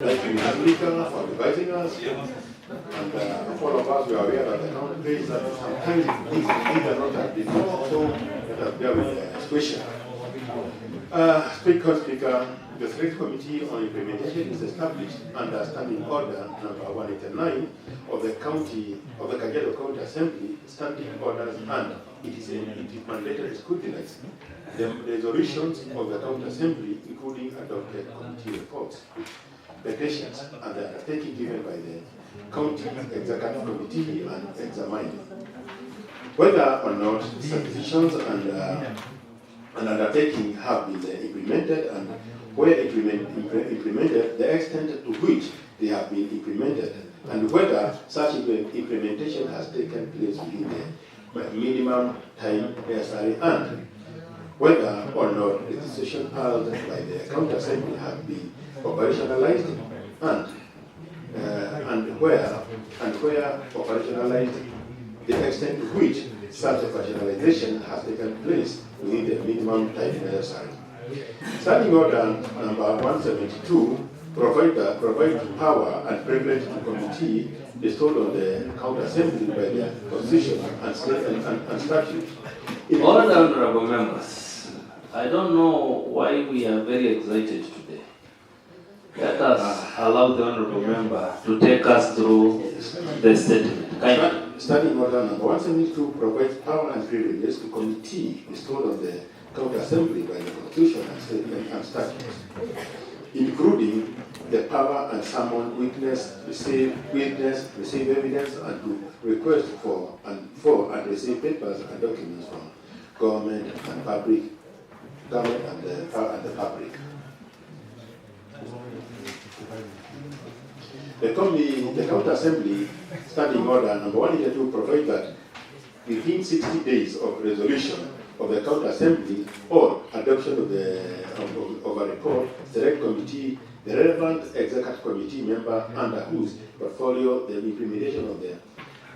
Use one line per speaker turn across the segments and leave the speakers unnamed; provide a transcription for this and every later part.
Thank you, Mr. Speaker, for inviting us. And all of us, we are aware that the country that sometimes things are not as before, so let us bear with the situation. Speaker, the Select Committee on Implementation is established under Standing Order number 189 of the Kajiado County Assembly Standing Orders, and it is mandated to scrutinize the resolutions of the County Assembly, including adopted committee reports, petitions, and the undertaking given by the County Executive Committee and examine whether or not such decisions and undertaking have been implemented, and where implemented, the extent to which they have been implemented, and whether such implementation has taken place within the minimum time necessary, and whether or not the decision held by the County Assembly have been operationalized, and where operationalized, the extent to which such operationalization has taken place within the minimum time necessary. Standing Order number 172 provide power and privilege to committee bestowed on the County Assembly by the Constitution and statute.
All the honorable members, I don't know why we are very excited today. Let us allow the honorable member to take us through the statement. Kindly.
Standing Order number 172 provides power and privileges to committee bestowed on the County Assembly by the Constitution and statute, including the power and summon witness, receive evidence, and to request for and receive papers and documents from government and the public. The County Assembly Standing Order number 182 provides that within 60 days of resolution of the County Assembly or adoption of a report, Select Committee, the relevant Executive Committee member under whose portfolio the implementation of the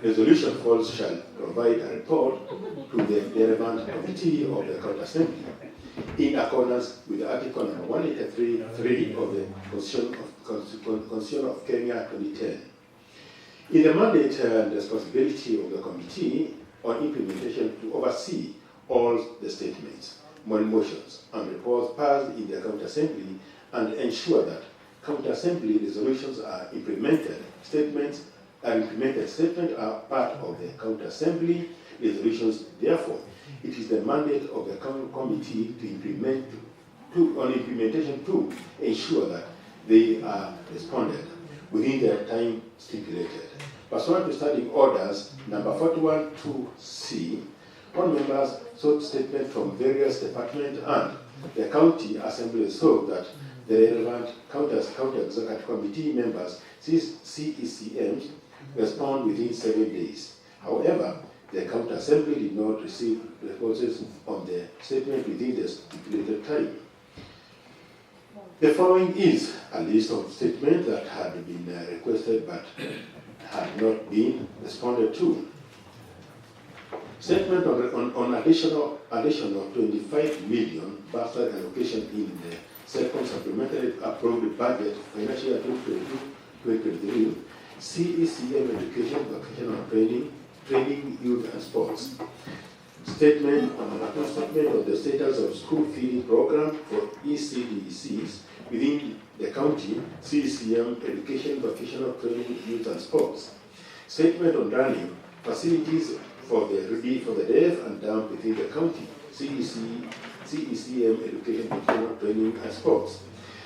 resolution falls shall provide a report to the relevant committee of the County Assembly in accordance with Article number 183(3) of the Constitution of Kenya 2010. In the mandate and responsibility of the Committee on Implementation to oversee all the statements, motions, and reports passed in the County Assembly and ensure that County Assembly resolutions are implemented. Statements are part of the County Assembly resolutions. Therefore, it is the mandate of the committee on implementation to ensure that they are responded within the time stipulated. Pursuant to Standing Orders number 412C, all members sought statement from various departments, and the County Assembly resolved that the relevant County Executive Committee members, CECMs, respond within 7 days. However, the County Assembly did not receive responses on the statement within the stipulated time. The following is a list of statements that had been requested but had not been responded to. Statement on additional 25 million bastard allocation in the second supplementary approved budget financial year 2022-2023, CECM education, vocational training, youth and sports. Statement of the status of school feeding program for ECDCs within the county, CECM education, vocational training, youth and sports. Statement on running facilities for the deaf and dumb within the county, CECM education, vocational training and sports.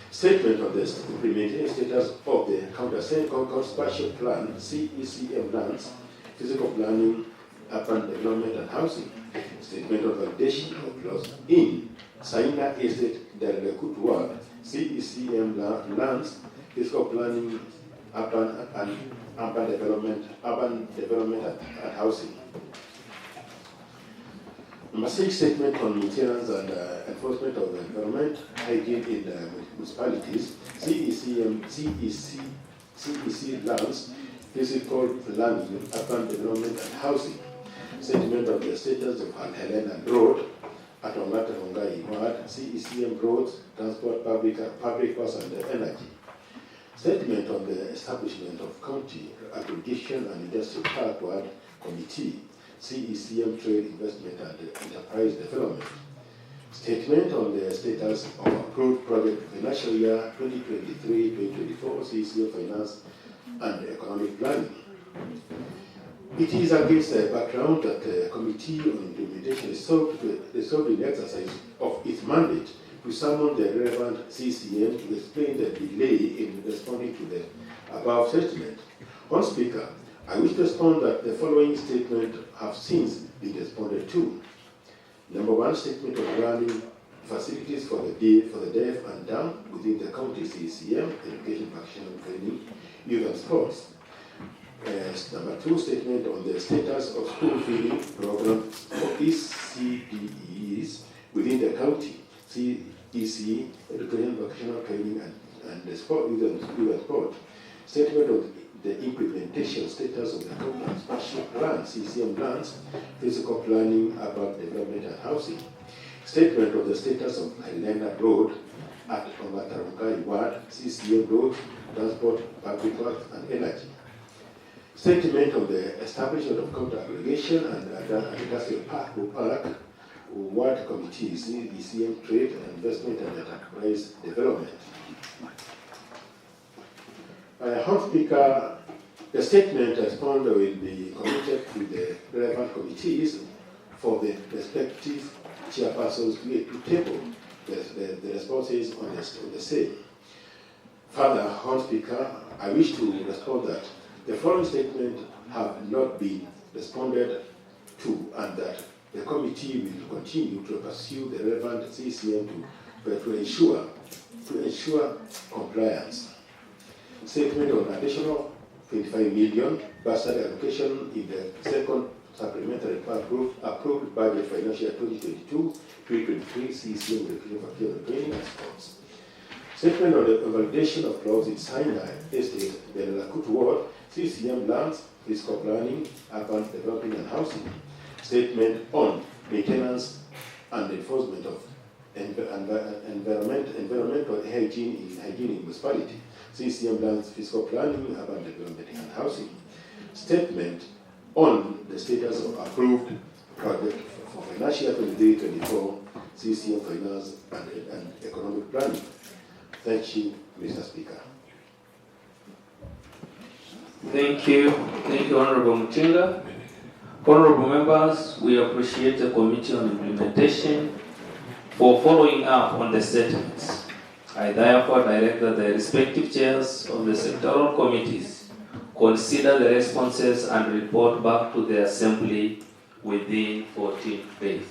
Statement of the implementation status of the County Spatial Plan, CECM lands, physical planning, urban development and housing. Statement of validation of laws in Saina Estate, Dalekut Ward, CECM lands, physical planning, urban development and housing. Number 6, statement on maintenance and enforcement of the environment, hygiene in the municipalities, CEC lands, physical planning, urban development and housing. Statement of the status of Helena Road, Atongata Hongai Ward, CECM roads, transport, public works and energy. Statement on the establishment of County Aggregation and Industrial Park Ward Committee, CECM Trade Investment and Enterprise Development. Statement on the status of approved project financial year 2023-2024 CECM Finance and Economic Planning. It is against the background that the Committee on Implementation resolved in exercise of its mandate to summon the relevant CCM to explain the delay in responding to the above statement. On Speaker, I wish to respond that the following statement have since been responded to. Number one, statement of running facilities for the deaf and dumb within the county CCM, education, practitioner training, youth and sports. Number two, statement on the status of school feeding program for ECDEs within the county, CEC, education, vocational training and the sport, youth and sport. Statement of the implementation status of the county expansion plan, CCM plans, physical planning, urban development and housing. Statement of the status of Helena Road at Ongatarungai Ward, CCM Road, transport, public works and energy. Statement of the establishment of county aggregation and industrial park ward committees, ECM Trade and Investment and Enterprise Development. House Speaker, the statement responded will be committed to the relevant committees for the respective chairpersons to table the responses on the same. Further, House Speaker, I wish to respond that the following statement have not been responded to and that the committee will continue to pursue the relevant CCM to ensure compliance. Statement on additional 25 million bursary allocation in the second supplementary approved budget financial 2022-2023 CCM education, facility training and sports. Statement on the validation of clause in Sinai Estate, the Lakut Ward, CCM lands, fiscal planning, urban development and housing. Statement on maintenance and enforcement of environmental hygiene in municipality. CCM lands, fiscal planning, urban development and housing. Statement on the status of approved project for financial 23-24 CCM finance and economic planning. Thank you, Mr. Speaker.
Thank you, Honorable Mutiga. Honorable members, we appreciate the Committee on Implementation for following up on the statements. I therefore direct that the respective chairs of the sectoral committees consider the responses and report back to the Assembly within 14 days.